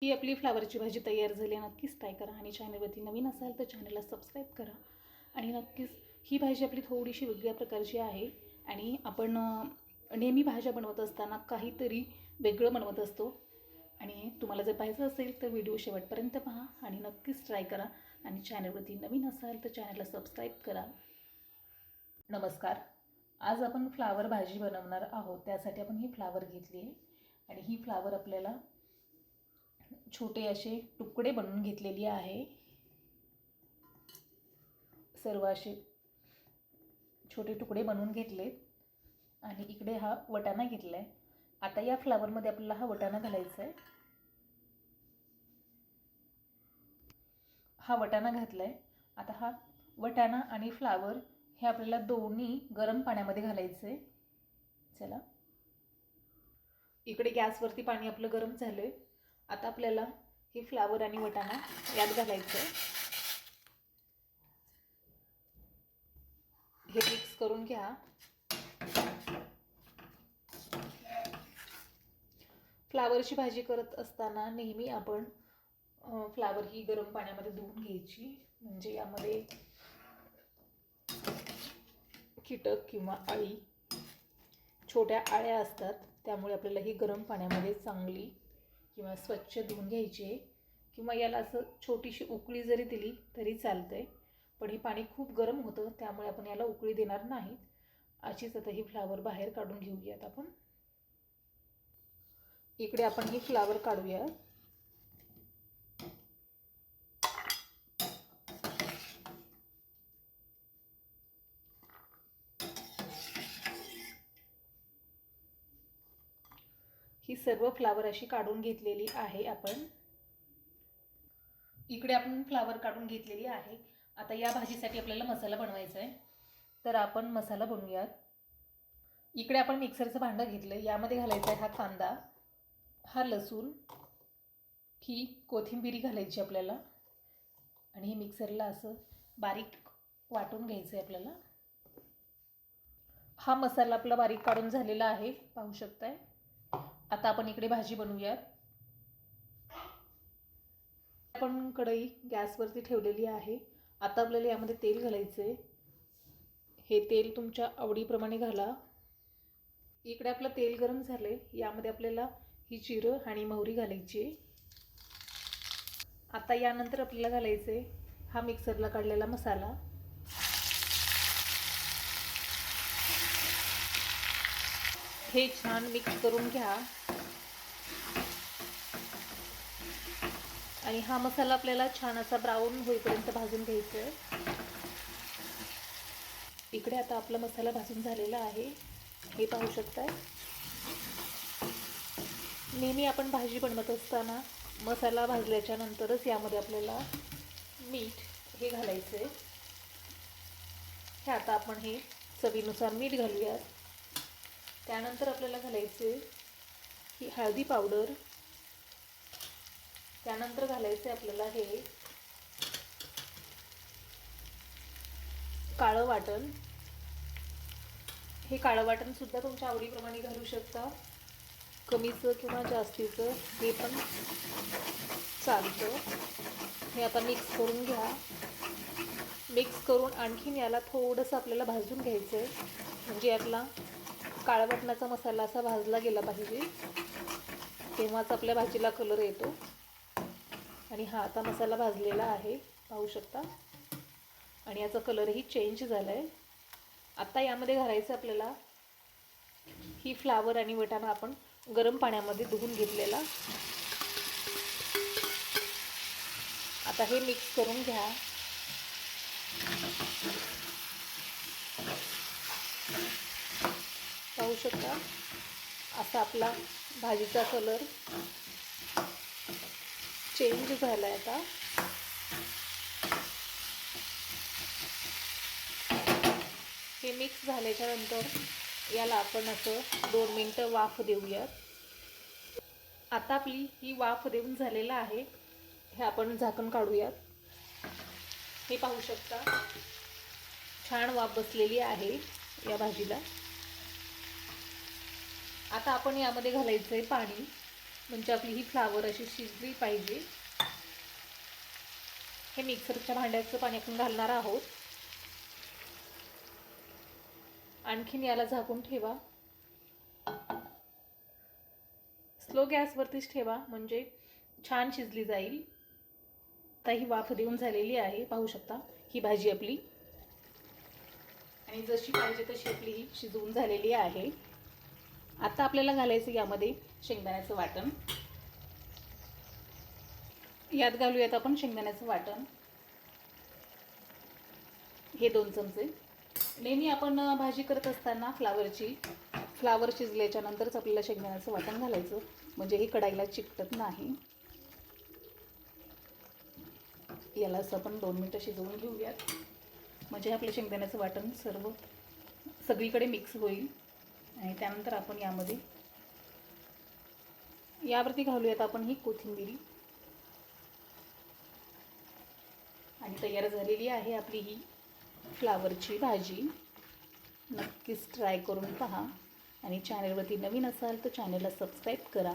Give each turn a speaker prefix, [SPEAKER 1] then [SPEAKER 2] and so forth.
[SPEAKER 1] ही आपली फ्लावरची भाजी तयार झाली आहे. नक्कीच ट्राय करा आणि चॅनलवरती नवीन असाल तर चॅनलला सबस्क्राईब करा. आणि नक्कीच ही भाजी आपली थोडीशी वेगळ्या प्रकारची आहे आणि आपण नेहमी भाज्या बनवत असताना काहीतरी वेगळं बनवत असतो. आणि तुम्हाला जर पाहायचं असेल तर व्हिडिओ शेवटपर्यंत पहा आणि नक्कीच ट्राय करा. आणि चॅनलवरती नवीन असाल तर चॅनलला सबस्क्राईब करा. नमस्कार. आज आपण फ्लावर भाजी बनवणार आहोत. त्यासाठी आपण ही फ्लावर घेतली आहे आणि ही फ्लावर आपल्याला छोटे असे तुकडे बनवून घेतलेली आहे. सर्व असे छोटे तुकडे बनवून घेतलेत आणि इकडे हा वटाणा घेतला आहे. आता या फ्लावरमध्ये आपल्याला हा वटाणा घालायचा आहे. हा वटाणा घातला आहे. आता हा वटाणा आणि फ्लावर हे आपल्याला दोन्ही गरम पाण्यामध्ये घालायचं आहे. चला, इकडे गॅसवरती पाणी आपलं गरम झालं आहे. आता आपल्याला हे फ्लावर आणि वटाणा यात घालायचं आहे. हे मिक्स करून घ्या. फ्लावरची भाजी करत असताना नेहमी आपण फ्लावर ही गरम पाण्यामध्ये धुवून घ्यायची, म्हणजे यामध्ये कीटक किंवा अळी, छोट्या आळ्या असतात. त्यामुळे आपल्याला ही गरम पाण्यामध्ये चांगली किंवा स्वच्छ धुवून घ्यायची आहे. किंवा याला असं छोटीशी उकळी जरी दिली तरी चालतंय, पण हे पाणी खूप गरम होतं त्यामुळे आपण याला उकळी देणार नाहीत. अशीच आता ही फ्लावर बाहेर काढून घेऊयात आपण. इकडे आपण ही फ्लावर काढूया. ही सर्व फ्लावर अशी काढून घेतलेली आहे आपण. इकडे आपण फ्लावर काढून घेतलेली आहे. आता या भाजीसाठी आपल्याला मसाला बनवायचा आहे, तर आपण मसाला बनवूयात. इकडे आपण मिक्सरचं भांडं घेतलं. यामध्ये घालायचा आहे हा कांदा, हा लसूण, ही कोथिंबीर घालायची आपल्याला आणि हे मिक्सरला असं बारीक वाटून घ्यायचं आहे आपल्याला. हा मसाला आपला बारीक काढून झालेला आहे, पाहू शकताय. आता आपण इकडे भाजी बनवूयात. आपण कढई गॅसवरती ठेवलेली आहे. आता आपल्याला यामध्ये तेल घालायचं आहे. हे तेल तुमच्या आवडीप्रमाणे घाला. इकडे आपलं तेल गरम झाले. यामध्ये आपल्याला ही जिरं आणि मोहरी घालायची. आता यानंतर आपल्याला घालायचे हा मिक्सरला काढलेला मसाला. हे छान मिक्स करून घ्या आणि हा मसाला आपल्याला छान असा ब्राऊन होईपर्यंत भाजून घ्यायचा आहे. इकडे आता आपला मसाला भाजून झालेला आहे, हे पाहू शकताय. नेहमी आपण भाजी बनवत असताना मसाला भाजल्याच्या नंतरच यामध्ये आपल्याला मीठ हे घालायचं आहे. हे आता आपण हे चवीनुसार मीठ घालूयात. त्यानंतर आपल्याला घालायचे ही हळदी पावडर. त्यानंतर घालायचे आपल्याला हे काळं वाटण. हे काळं वाटण सुद्धा तुमच्या आवडीप्रमाणे घालू शकता, कमीचं किंवा जास्तीचं हे पण चालतं. हे आता मिक्स करून घ्या. मिक्स करून आणखीन याला थोडंसं आपल्याला भाजून घ्यायचं आहे, म्हणजे यातला काळा वाटणाचा मसाला असा भाजला गेला पाहिजे, तेव्हाच आपल्या भाजीला कलर येतो. आणि हा आता मसाला भाजलेला आहे, पाहू शकता. आणि याचा कलरही चेंज झाला आहे. आता यामध्ये घालायचं आपल्याला ही फ्लावर आणि वटाणा आपण गरम पाण्यामध्ये धुवून घेतलेला. आता हे मिक्स करून घ्या. पाहू शकता असा आपला भाजीचा कलर चेंज झाला आहे. आता हे मिक्स झाल्याच्या नंतर याला आपण असं 2 मिनिटं वाफ देऊयात. आता आपली ही वाफ देऊन झालेला आहे. हे आपण झाकण काढूयात. हे पाहू शकता छान वाफ बसलेली आहे या भाजीला. आता आपण यामध्ये घालायचं आहे पाणी. म्हणजे आपली ही फ्लावर अशी शिजली पाहिजे. हे मिक्सरच्या भांड्याचं पाणी आपण घालणार आहोत. आणखीन याला झाकून ठेवा. स्लो गॅसवरतीच ठेवा म्हणजे छान शिजली जाईल. आता ही वाफ देऊन झालेली आहे, पाहू शकता ही भाजी आपली. आणि जशी पाहिजे तशी आपली ही शिजवून झालेली आहे. आता आपल्याला घालायचं यामध्ये शेंगदाण्याचं वाटण. यात घालूयात आपण शेंगदाण्याचं वाटण, हे 2 चमचे. नेहमी आपण भाजी करत असताना फ्लावर शिजल्याच्या नंतरच आपल्याला शेंगदाण्याचं वाटण घालायचं, म्हणजे हे कढाईला चिकटत नाही. याला असं आपण 2 मिनटं शिजवून घेऊयात, म्हणजे आपलं शेंगदाण्याचं वाटण सगळीकडे मिक्स होईल. आणि त्यानंतर आपण यावरती घालूयात आपण ही कोथिंबीर. आणि तयार झालेली आहे आपली ही फ्लावरची भाजी. नक्कीच ट्राय करून पहा. आणि चॅनलवरती नवीन असाल तर चॅनलला सबस्क्राईब करा.